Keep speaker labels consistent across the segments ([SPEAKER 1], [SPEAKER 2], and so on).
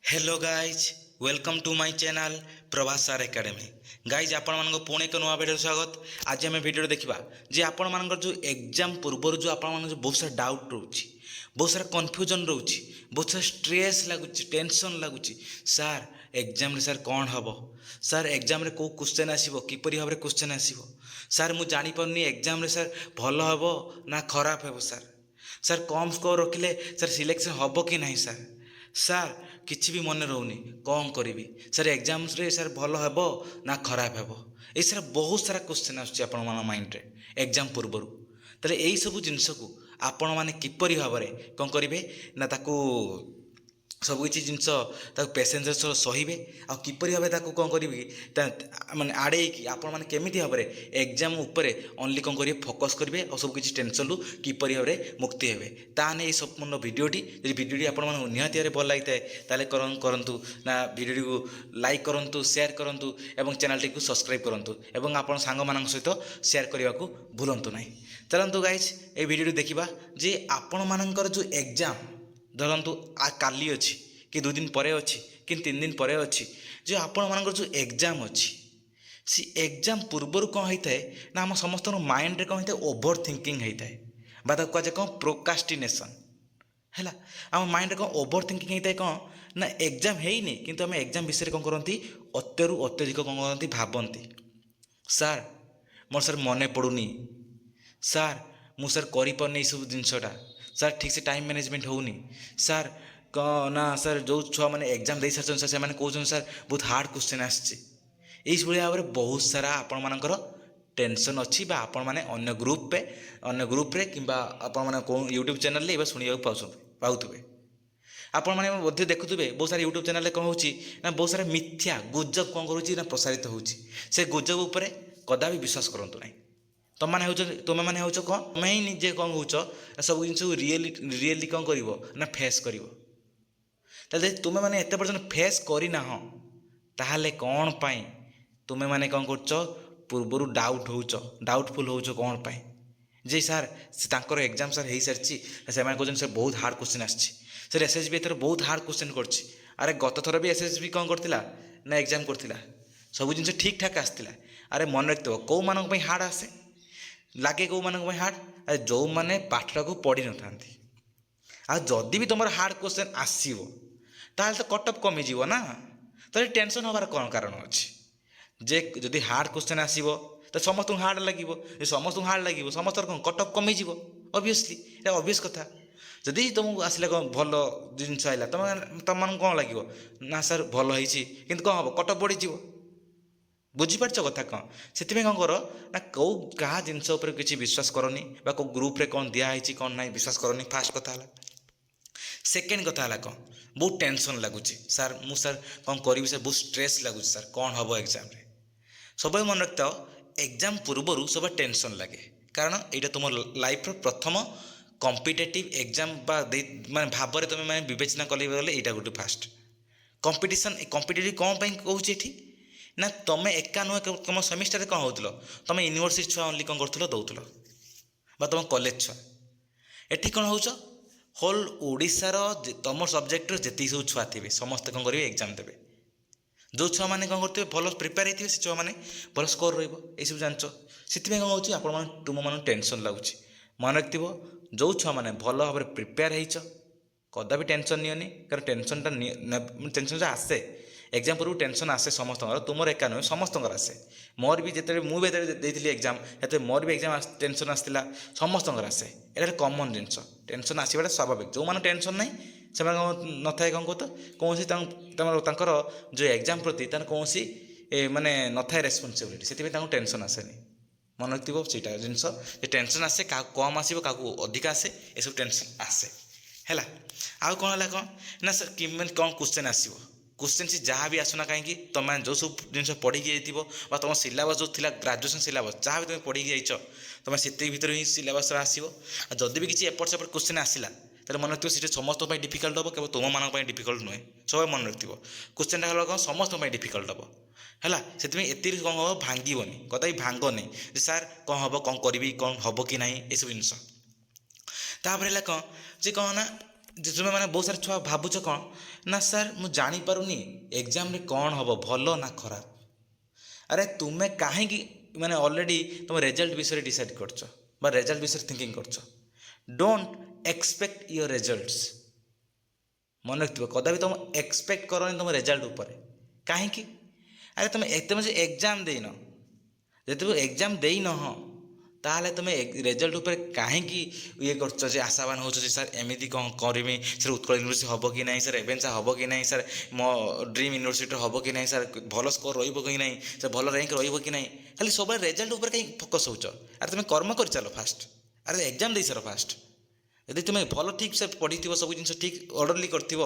[SPEAKER 1] Hello guys welcome to my channel Prabhas sir academy. Guys आपण मानक पुणे एक नुआ वीडियो स्वागत। आज आम वीडियो देखा जे आपण मानक जो एग्जाम पूर्व जो आपण बहुत सारा डाउट रोचे, बहुत सारा कन्फ्यूजन रोचे, बहुत सारा स्ट्रेस लगुच, टेंशन लगुच। सार एग्जाम रे सार कौन हम, सार एग्जाम रे को क्वेश्चन आसीबो, किपरि भाबरे क्वेश्चन आसीबो, सार मु जानि पारनी एग्जाम रे सार भल हबो ना खराब हेबो, सार सार कम स्कोर रखिले सार सिलेक्शन हबो कि नहीं, सार सार किसी भी मन रोनी कौन करी सार एग्जाम रे सार भल हेबो ना खराब हेबो। ये सारा बहुत सारा क्वेश्चन आसुच्ची आपण मन माइंड रे एग्जाम पूर्व। ताले एई सब जिनस को आपण माने किपरि भाबरे कौन करिवे ना ताकू सब किसी जिनस पेसेंस सहीबे आ किपरि भाबे ताकू कौन करिवे माने आड़े कि आपण माने केमिति भाबरे एग्जाम उपरे ओनली कौन करिवे फोकस करिवे और सब किसी टेंशन रु किपरि भाबरे मुक्ति हेबे ताने ए संपूर्ण वीडियोटी यदि वीडियोटी आपण माने निहाती भाबरे भल लागिताए ताले करंतु ना वीडियो को लाइक करंतु, शेयर करंतु एवं चैनल टी को सब्सक्राइब करंतु एवं आपण सांग मानक सहित शेयर करने को भूलंतु नहीं। चलंतु गाइज ए वीडियो देखिबा जे आपण मानकर जो एग्जाम धरतु काली अच्छी कि 2 दिन पर अच्छी कि 3 दिन पर अच्छी, जो आपण मानकर जो एग्जाम अच्छी सी एग्जाम पूर्वर कौन होता है ना आम समस्त माइंड रे कौन होता है ओभर थिंकिंग होता है बा कहुए कौन प्रोकास्टिनेशन है। आम माइंड रे कौन ओभर थिंकिंग होता है कौन ना एग्जाम है नहीं किंतु आम एग्जाम विषय कौन करती अत्यरु अत्यधिक कौन करती भावती सार मोर सर मन पड़ूनी, सार मु सर कर सब जिनसटा, सार ठीक से टाइम मैनेजमेंट होनी, सार ना सार जो छुआ मैंने एग्जाम दे सार से कहते सार बहुत हार्ड क्वेश्चन आसभली भाव में बहुत सारा आपण मानकर टेंशन अच्छी बा आपण माने अन्य ग्रुप रे कि आपण माने यूट्यूब चैनल रे शुणा पाउथे आपण माने बोधे देखुवे बहुत सारा यूट्यूब चैनल कौन होची ना बहुत सारा मिथ्या गुजब कौन करुच्ची ना प्रसारित होची से गुजब उपर कदा भी विश्वास करंतु नहीं। तुम मैंने हो कौन तुम ही निजे कौन हो सब जिन रियली कौन कर ना फेस कर तुम मैंने एत पर्यटन फेस करना ताहले कौन पाई तुम मैंने कौन कर पूर्वर डाउटफुल हो कौन पाई जे सार से एग्जाम सार हो सारी से कहते बहुत हार्ड क्वेश्चन आसी सर एसएसबी एथर बहुत हार्ड क्वेश्चन करछि। अरे गत थर भी एसएसबी कौन करथिला ना एग्जाम करथिला सब जिन ठीक ठाक आसला। अरे मन रखिथो कौ मानक पई हार्ड आसे लगे कौ मानक पई हार्ड अरे जो माने पाठटा को पढ़ी न थांती आ जदि भी तुम हार्ड क्वेश्चन आसीबो ताहले तो कटअप कमी जीवो ना तो टेंशन होबार कौन कारण अच्छी जे जदि हार्ड क्वेश्चन आसीबो तो समस्त हार्ड लगे समस्त हार्ड लगे समस्त कौन कटअप कमी जीवो ऑब्वियसली ये ऑब्वियस कथा। जदि तुमको आसले कौन भल जिनस आइला तुम कौन लगे ना सर भल होती कि कौन हम कटअप बढ़ी बुझीपार कथा कौन से कौन कर ना कौ क्या जिनस किसी विश्वास करनी कौ ग्रुप रे कौन दिखाई कौन ना विश्वास करनी फास्ट कथा है। सेकेंड कथा है कौन बहुत टेंशन लगुच सार मु सार कौन करी सर बहुत स्ट्रेस लगुच सार कौन हम एग्जाम रे सब मन रखता एग्जाम पूर्वर सब टेंशन लगे कारण यहाँ तुम लाइफ प्रथम कॉम्पिटिटिव एग्जाम माने भाव में तुम मैंने विवेचना कले गले यहाँ गोटे फास्ट कॉम्पिटिटिव कौन कहूँ ये ना तुम एका नुह तुम सेमिस्टर कौन हो तुम यूनिवर्सिटी छुआ ओनली कौन कर दौल तुम कॉलेज छुआ एटी कौन हो होल ओडिशार तुम सब्जेक्ट जी सब छुआ थे समस्ते कौन करेंगे एग्जाम देवे जो छुआ मैंने कौन करते भल प्रिपेयर होते से छुआ मैंने भल स्कोर रही जान से कौन हो तुम मन टेंशन लगुच मन रखिथ जो छुआ मैंने भल भाव में प्रिपेयर हो कदा भी टेंशन नियोनी कारण टेंशन आसे एग्जाम पूर्व टेंशन आसे समस्त तुम एका नुहे समस्त आसे मोर भी जिते मुझे एग्जाम ये मोर भी एग्जाम टेंशन आसाला समस्त आसे ये कमन जिनस टेंशन आसवाटा स्वाभाविक जो मैंने टेंशन ना से न था कौन कहते कौन जो एग्जाम प्रति कौन माने न था रेस्पॉन्सिबिलिटी से टेंशन आसेनी मन रखिथो सीटा जिनस टेंशन आसे क्या कम आसो क्या अधिक आसे ये सब टेंशन आसे है। आउ कौन है कौन ना सर कि कौन क्वेश्चन आसो क्वेश्चन से जहाँ भी आसुना कहीं तुम जो सब जिन पढ़ी जाइए तुम सिलेबस जो थी ग्राजुएसन सिलेबस जहाँ भी तुम पढ़ी जाइए तुम से भर ही सिलेबस आसो जदि भी किसी एपट सेपट क्वेश्चन आसला तो मन रखिए सीटा समस्त डिफिकल्ट हम केवल तुम मान डिफिकल्ट नुहे सब मन रखिथ क्वेश्चन टा कौन समस्त डिफिकल्ट हम है से कौन हम भांगनी कदा भी भांगनी सार कौन हम कौन करी कौन हम कि ना ये सब जिनस कौन जी कौन ना ଯେ ତୁମେ ମାନେ ବହୁତ ସାରା ଛୁଆ ଭାବୁଛ କ'ଣ ନା ସାର୍ ମୁଁ ଜାଣିପାରୁନି ଏକ୍ଜାମ୍ରେ କ'ଣ ହେବ ଭଲ ନା ଖରାପ। ଆରେ ତୁମେ କାହିଁକି ମାନେ ଅଲରେଡ଼ି ତୁମେ ରେଜଲ୍ଟ ବିଷୟରେ ଡିସାଇଡ଼୍ କରୁଛ ବା ରେଜଲ୍ଟ ବିଷୟରେ ଥିଙ୍କିଂ କରୁଛ। Don't expect your results. ମନେ ରଖିଥିବ କଦାପି ତୁମେ ଏକ୍ସପେକ୍ଟ କରନି ତୁମ ରେଜଲ୍ଟ ଉପରେ। କାହିଁକି? ଆରେ ତୁମେ ତୁମେ ଯେ ଏକ୍ଜାମ୍ ଦେଇନ, ଯଦି ତୁମେ ଏକ୍ଜାମ୍ ଦେଇନ ତାହେଲେ ତୁମେ ରେଜଲ୍ଟ ଉପରେ କାହିଁକି ଇଏ କରୁଛ ଯେ ଆଶାବାନ ହେଉଛ ଯେ ସାର୍ ଏମିତି କ'ଣ କରିବି, ସାର୍ ଉତ୍କଳ ୟୁନିଭର୍ସିଟି ହେବ କି ନାହିଁ, ସାର୍ ରେଭେନ୍ସା ହେବ କି ନାହିଁ, ସାର୍ ମୋ ଡ୍ରିମ୍ ୟୁନିଭର୍ସିଟି ହେବ କି ନାହିଁ, ସାର୍ ଭଲ ସ୍କୋର ରହିବ କି ନାହିଁ, ସାର୍ ଭଲ ର୍ୟାଙ୍କ ରହିବ କି ନାହିଁ। ଖାଲି ସବୁବେଳେ ରେଜଲ୍ଟ ଉପରେ କାହିଁ ଫୋକସ୍ ହେଉଛ। ଆରେ ତୁମେ କର୍ମ କରିଚାଲ ଫାଷ୍ଟ। ଆରେ ଏକ୍ଜାମ୍ ଦେଇସାର ଫାଷ୍ଟ। ଯଦି ତୁମେ ଭଲ ଠିକ୍ ସେ ପଢ଼ିଥିବ, ସବୁ ଜିନିଷ ଠିକ୍ ଅର୍ଡ଼ରଲି କରିଥିବ,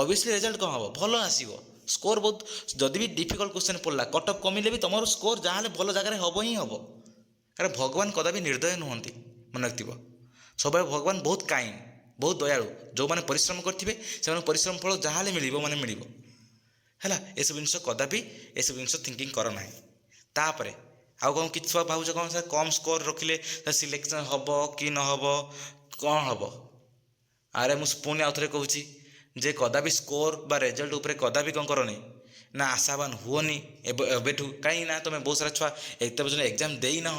[SPEAKER 1] ଅବଭିୟସ୍ଲି ରେଜଲ୍ଟ କ'ଣ ହେବ ଭଲ ଆସିବ। ସ୍କୋର ବହୁତ ଯଦି ବି ଡିଫିକଲ୍ଟ କ୍ୱେଶ୍ଚନ୍ ପଡ଼ିଲା କଟ୍ ଅଫ୍ କମିଲେ ବି ତୁମର ସ୍କୋର ଯାହାହେଲେ ଭଲ ଜାଗାରେ ହେବ ହିଁ ହେବ। କାରଣ ଭଗବାନ କଦାପି ନିର୍ଦ୍ଦୟ ନୁହନ୍ତି। ମନେ ରଖିଥିବ ସବୁବେଳେ ଭଗବାନ ବହୁତ କାଇଣ୍ଡ, ବହୁତ ଦୟାଳୁ। ଯେଉଁମାନେ ପରିଶ୍ରମ କରିଥିବେ ସେମାନଙ୍କୁ ପରିଶ୍ରମ ଫଳ ଯାହାହେଲେ ମିଳିବ ମାନେ ମିଳିବ। ହେଲା, ଏସବୁ ଜିନିଷ କଦାପି ଏସବୁ ଜିନିଷ ଥିଙ୍କିଂ କର ନାହିଁ। ତାପରେ ଆଉ କ'ଣ କିଛି ଛୁଆ ଭାବୁଛ କ'ଣ ସାର୍ କମ୍ ସ୍କୋର ରଖିଲେ ସିଲେକ୍ସନ୍ ହେବ କି ନ ହେବ, କ'ଣ ହେବ। ଆରେ ମୁଁ ପୁଣି ଆଉ ଥରେ କହୁଛି ଯେ କଦାପି ସ୍କୋର ବା ରେଜଲ୍ଟ ଉପରେ କଦାପି କ'ଣ କରନି ନା ଆଶାବାନ ହୁଅନି ଏବେଠୁ। କାହିଁକି ନା ତୁମେ ବହୁତ ସାରା ଛୁଆ ଏତେ ପର୍ଯ୍ୟନ୍ତ ଏକ୍ଜାମ୍ ଦେଇନାହ।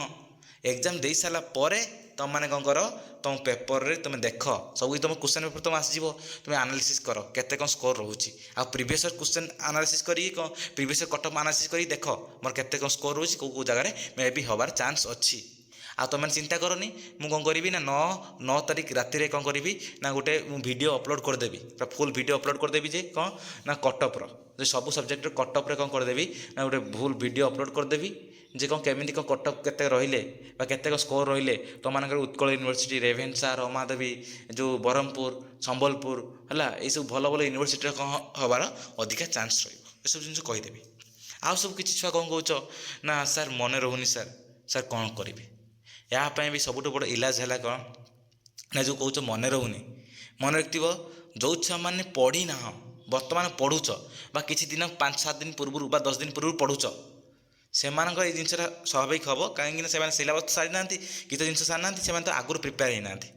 [SPEAKER 1] ଏକ୍ଜାମ୍ ଦେଇ ସାରିଲା ପରେ ତୁମମାନେ କ'ଣ କର, ତୁମ ପେପରରେ ତୁମେ ଦେଖ ସବୁ ତୁମ କ୍ୱେଶ୍ଚନ୍ ପେପର ତୁମେ ଆସିଯିବ, ତୁମେ ଆନାଲିସିସ୍ କର କେତେ କ'ଣ ସ୍କୋର ରହୁଛି। ଆଉ ପ୍ରିଭିୟସ୍ ଇୟର୍ କ୍ୱେଶ୍ଚନ୍ ଆନାଲିସିସ୍ କରିକି କ'ଣ previous year cut off analysis କରିକି ଦେଖ ମୋର କେତେ କ'ଣ ସ୍କୋର ରହୁଛି, କେଉଁ ଜାଗାରେ ମେ ବି ହେବାର ଚାନ୍ସ ଅଛି। ଆଉ ତୁମେ ଚିନ୍ତା କରନି ମୁଁ କ'ଣ କରିବି ନା 9 ତାରିଖ ରାତିରେ କ'ଣ କରିବି ନା ଗୋଟେ ମୁଁ ଭିଡ଼ିଓ ଅପଲୋଡ଼ କରିଦେବି, ପୁରା ଫୁଲ୍ ଭିଡ଼ିଓ ଅପଲୋଡ଼ କରିଦେବି ଯେ କ'ଣ ନା କଟଅଫ୍ର ଯେ ସବୁ ସବଜେକ୍ଟର କଟଅଫ୍ରେ କ'ଣ କରିଦେବି ନା ଗୋଟେ ଫୁଲ୍ ଭିଡ଼ିଓ ଅପଲୋଡ଼ କରିଦେବି ଯେ କ'ଣ କେମିତି କ'ଣ କଟଅଫ୍ କେତେ ରହିଲେ ବା କେତେ କ'ଣ ସ୍କୋର ରହିଲେ ତୁମମାନଙ୍କର ଉତ୍କଳ ୟୁନିଭର୍ସିଟି, ରେଭେନ୍ସା, ରମାଦେବୀ, ଯେଉଁ ବ୍ରହ୍ମପୁର, ସମ୍ବଲପୁର, ହେଲା ଏଇସବୁ ଭଲ ଭଲ ୟୁନିଭର୍ସିଟିରେ କ'ଣ ହେବାର ଅଧିକା ଚାନ୍ସ ରହିବ, ଏସବୁ ଜିନିଷ କହିଦେବି। ଆଉ ସବୁ କିଛି ଛୁଆ କ'ଣ କହୁଛ ନା ସାର୍ ମନେ ରହୁନି ସାର୍ କ'ଣ କରିବି। ଏହା ପାଇଁ ବି ସବୁଠୁ ବଡ଼ ଇଲାଜ ହେଲା କ'ଣ ନା ଯେଉଁ କହୁଛ ମନେ ରହୁନି, ମନେ ରଖିଥିବ ଯେଉଁ ଛୁଆମାନେ ପଢ଼ିନାହ ବର୍ତ୍ତମାନ ପଢ଼ୁଛ ବା କିଛି ଦିନ 5-7 ଦିନ ପୂର୍ବରୁ ବା 10 ଦିନ ପୂର୍ବରୁ ପଢ଼ୁଛ ସେମାନଙ୍କର ଏଇ ଜିନିଷଟା ସ୍ୱାଭାବିକ ହେବ। କାହିଁକିନା ସେମାନେ ସିଲାବସ୍ ସାରିନାହାନ୍ତି, କିଛି ଜିନିଷ ସାରିନାହାନ୍ତି, ସେମାନେ ତ ଆଗରୁ ପ୍ରିପେୟାର ହେଇନାହାନ୍ତି,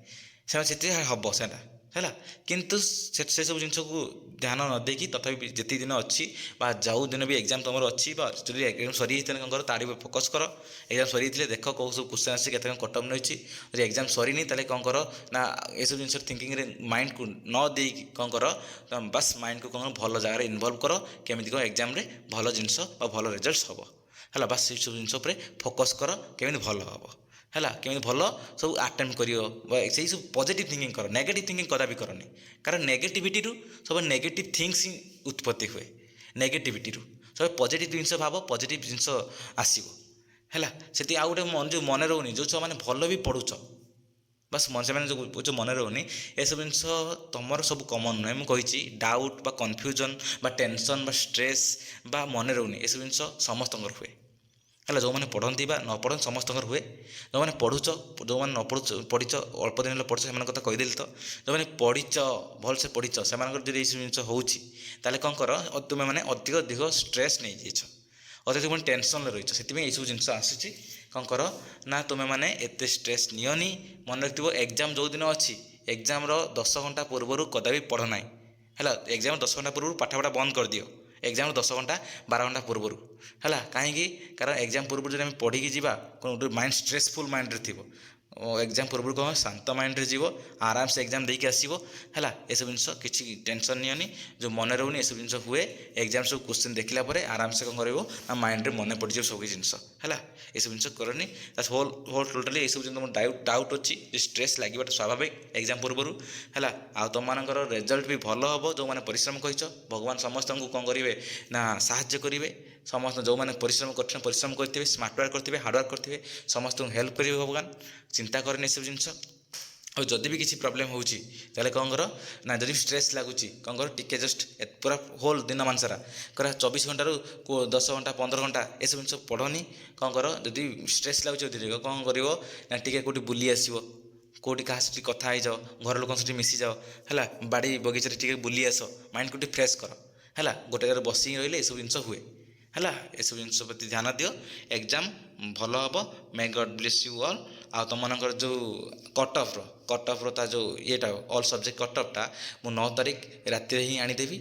[SPEAKER 1] ସେମାନେ ସେଥିରେ ହେବ ସେଇଟା ହେଲା। କିନ୍ତୁ ସେସବୁ ଜିନିଷକୁ ଧ୍ୟାନ ନ ଦେଇକି ତଥାପି ଯେତିକି ଦିନ ଅଛି ବା ଯେଉଁ ଦିନ ବି ଏକ୍ଜାମ୍ ତୁମର ଅଛି ବା ଯଦି ଏକ୍ଜାମ୍ ସରିଯାଇଥିଲେ କ'ଣ କର ତାରି ଉପରେ ଫୋକସ୍ କର। ଏକ୍ଜାମ୍ ସରିଯାଇଥିଲେ ଦେଖ କେଉଁ ସବୁ କ୍ୱେଶ୍ଚନ୍ ଆସିଛି, କେତେ କ'ଣ କଟ୍ ଅଫ୍ ନେଇଛି। ଯଦି ଏକ୍ଜାମ୍ ସରିନି ତାହେଲେ କ'ଣ କର ନା ଏସବୁ ଜିନିଷ ଥିଙ୍କିଂରେ ମାଇଣ୍ଡକୁ ନ ଦେଇକି କ'ଣ କର ବାସ୍ ମାଇଣ୍ଡକୁ କ'ଣ ଭଲ ଜାଗାରେ ଇନଭଲ୍ଭ କର, କେମିତି କ'ଣ ଏକ୍ଜାମ୍ରେ ଭଲ ଜିନିଷ ବା ଭଲ ରେଜଲ୍ଟସ୍ ହେବ। ହେଲା, ବାସ୍ ସେସବୁ ଜିନିଷ ଉପରେ ଫୋକସ୍ କର କେମିତି ଭଲ ହେବ। ହେଲା, କେମିତି ଭଲ ସବୁ ଆଟେମ୍ପ୍ଟ କରିବ ବା ସେଇ ସବୁ ପଜିଟିଭ୍ ଥିଙ୍କିଂ କର, ନେଗେଟିଭ୍ ଥିଙ୍କିଂ କଦାପି କରନି। କାରଣ ନେଗେଟିଭିଟିରୁ ସବୁ ନେଗେଟିଭ୍ ଥିଙ୍ଗସ୍ ହିଁ ଉତ୍ପତ୍ତି ହୁଏ। ନେଗେଟିଭିଟିରୁ ସବୁ ପଜିଟିଭ୍ ଜିନିଷ ଭାବ, ପଜିଟିଭ୍ ଜିନିଷ ଆସିବ। ହେଲା, ସେଠି ଆଉ ଗୋଟେ ଯେଉଁ ମନେ ରହୁନି, ଯେଉଁ ଛୁଆମାନେ ଭଲ ବି ପଢ଼ୁଛ ବାସ୍ ସେମାନେ ଯେଉଁ ମନେ ରହୁନି, ଏସବୁ ଜିନିଷ ତୁମର ସବୁ କମନ୍ ନୁହେଁ। ମୁଁ କହିଛି ଡାଉଟ୍ ବା କନଫ୍ୟୁଜନ୍ ବା ଟେନସନ୍ ବା ଷ୍ଟ୍ରେସ୍ ବା ମନେ ରହୁନି ଏସବୁ ଜିନିଷ ସମସ୍ତଙ୍କର ହୁଏ। ହେଲା, ଯେଉଁମାନେ ପଢ଼ନ୍ତି ବା ନ ପଢ଼ନ୍ତି ସମସ୍ତଙ୍କର ହୁଏ। ଯେଉଁମାନେ ପଢ଼ୁଛ, ଯେଉଁମାନେ ନ ପଢ଼ିଛ ଅଳ୍ପ ଦିନ ହେଲା ପଢ଼ୁଛ ସେମାନଙ୍କ କଥା କହିଦେଲି ତ। ଯେଉଁମାନେ ପଢ଼ିଛ ଭଲସେ ପଢ଼ିଛ ସେମାନଙ୍କର ଯଦି ଏଇସବୁ ଜିନିଷ ହେଉଛି ତାହେଲେ କ'ଣ କର ତୁମେ ମାନେ ଅଧିକ ଷ୍ଟ୍ରେସ୍ ନେଇଯାଇଛ, ଅଧିକ ଟେନସନ୍ରେ ରହିଛ, ସେଥିପାଇଁ ଏଇସବୁ ଜିନିଷ ଆସୁଛି। କ'ଣ କର ନା ତୁମେ ମାନେ ଏତେ ଷ୍ଟ୍ରେସ୍ ନିଅନି। ମନେ ରଖିଥିବ ଏକ୍ଜାମ୍ ଯେଉଁ ଦିନ ଅଛି ଏକ୍ଜାମ୍ର 10 ଘଣ୍ଟା ପୂର୍ବରୁ କଦାପି ପଢ଼ ନାହିଁ। ହେଲା, ଏକ୍ଜାମ୍ 10 ଘଣ୍ଟା ପୂର୍ବରୁ ପାଠପଢ଼ା ବନ୍ଦ କରିଦିଅ। ଏକ୍ଜାମ୍ 10 ଘଣ୍ଟା 12 ଘଣ୍ଟା ପୂର୍ବରୁ। ହେଲା, କାହିଁକି କାରଣ ଏକ୍ଜାମ୍ ପୂର୍ବରୁ ଯଦି ଆମେ ପଢ଼ିକି ଯିବା କ'ଣ ଗୋଟେ ମାଇଣ୍ଡ ଷ୍ଟ୍ରେସଫୁଲ୍ ମାଇଣ୍ଡରେ ଥିବ, ଏକ୍ଜାମ୍ ପୂର୍ବରୁ କ'ଣ ଶାନ୍ତ ମାଇଣ୍ଡରେ ଯିବ, ଆରାମସେ ଏକ୍ଜାମ୍ ଦେଇକି ଆସିବ। ହେଲା, ଏସବୁ ଜିନିଷ କିଛି ଟେନସନ୍ ନିଅନି। ଯେଉଁ ମନେ ରହୁନି ଏସବୁ ଜିନିଷ ହୁଏ, ଏକ୍ଜାମ୍ ସବୁ କ୍ୱେଶ୍ଚନ୍ ଦେଖିଲା ପରେ ଆରାମସେ କ'ଣ କରିବ ନା ମାଇଣ୍ଡରେ ମନେ ପଡ଼ିଯିବ ସବୁ ଜିନିଷ। ହେଲା, ଏସବୁ ଜିନିଷ କରନି। ଟୋଟାଲି ଏସବୁ ଜିନିଷ ତୁମ ଡାଉଟ୍ ଅଛି, ଷ୍ଟ୍ରେସ୍ ଲାଗିବାଟା ସ୍ୱାଭାବିକ ଏକ୍ଜାମ୍ ପୂର୍ବରୁ। ହେଲା, ଆଉ ତୁମମାନଙ୍କର ରେଜଲ୍ଟ ବି ଭଲ ହେବ। ଯେଉଁମାନେ ପରିଶ୍ରମ କରିଛ ଭଗବାନ ସମସ୍ତଙ୍କୁ କ'ଣ କରିବେ ନା ସାହାଯ୍ୟ କରିବେ। ସମସ୍ତ ଯେଉଁମାନେ ପରିଶ୍ରମ କରିଥିବେ, ସ୍ମାର୍ଟ ୱାର୍କ କରିଥିବେ, ହାର୍ଡ଼ୱାର୍କ କରିଥିବେ, ସମସ୍ତଙ୍କୁ ହେଲ୍ପ କରିବେ ଭଗବାନ। ଚିନ୍ତା କରେନି ଏସବୁ ଜିନିଷ। ଆଉ ଯଦି ବି କିଛି ପ୍ରୋବ୍ଲେମ୍ ହେଉଛି ତାହେଲେ କ'ଣ କର ନା ଯଦି ଷ୍ଟ୍ରେସ୍ ଲାଗୁଛି କ'ଣ କର ଟିକେ ଜଷ୍ଟ ପୁରା ହୋଲ୍ ଦିନମାନ ସାରା 24 ଘଣ୍ଟାରୁ 10 ଘଣ୍ଟା 15 ଘଣ୍ଟା ଏସବୁ ଜିନିଷ ପଢ଼ନି। କ'ଣ କର ଯଦି ଷ୍ଟ୍ରେସ୍ ଲାଗୁଛି ଅଧିକ କ'ଣ କରିବ ନା ଟିକେ କେଉଁଠି ବୁଲି ଆସିବ, କେଉଁଠି କାହା ସହିତ କଥା ହେଇଯାଅ, ଘର ଲୋକଙ୍କ ସହିତ ମିଶିଯାଅ। ହେଲା, ବାଡ଼ି ବଗିଚାରେ ଟିକେ ବୁଲି ଆସ, ମାଇଣ୍ଡକୁ ଟିକେ ଫ୍ରେଶ୍ କର। ହେଲା, ଗୋଟେ ଜାଗାରେ ବସିକି ରହିଲେ ଏସବୁ ଜିନିଷ ହୁଏ। ହେଲା, ଏସବୁ ଜିନିଷ ପ୍ରତି ଧ୍ୟାନ ଦିଅ। ଏକ୍ଜାମ୍ ଭଲ ହେବ। ମେ ଗଡ୍ ବ୍ଲେସ୍ ୟୁ ଅଲ୍। ଆଉ ତୁମମାନଙ୍କର ଯେଉଁ କଟ୍ ଅଫ୍ର ତା ଯେଉଁ ଇଏଟା ଅଲ୍ ସବଜେକ୍ଟ କଟ୍ ଅଫ୍ଟା ମୁଁ 9 ତାରିଖ ରାତିରେ ହିଁ ଆଣିଦେବି।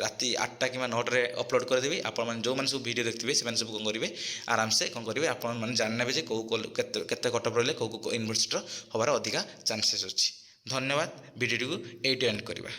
[SPEAKER 1] ରାତି 8ଟା କିମ୍ବା 9ଟାରେ ଅପଲୋଡ଼ କରିଦେବି। ଆପଣମାନେ ଯେଉଁମାନେ ସବୁ ଭିଡ଼ିଓ ଦେଖିଥିବେ ସେମାନେ ସବୁ କ'ଣ କରିବେ, ଆରାମସେ କ'ଣ କରିବେ, ଆପଣମାନେ ଜାଣିନେବେ ଯେ କେତେ କଟ୍ ଅଫ୍ ରହିଲେ କେଉଁ ୟୁନିଭର୍ସିଟିର ହେବାର ଅଧିକା ଚାନ୍ସେସ୍ ଅଛି। ଧନ୍ୟବାଦ। ଭିଡ଼ିଓଟିକୁ ଏଇଠି ଏଣ୍ଡ କରିବା।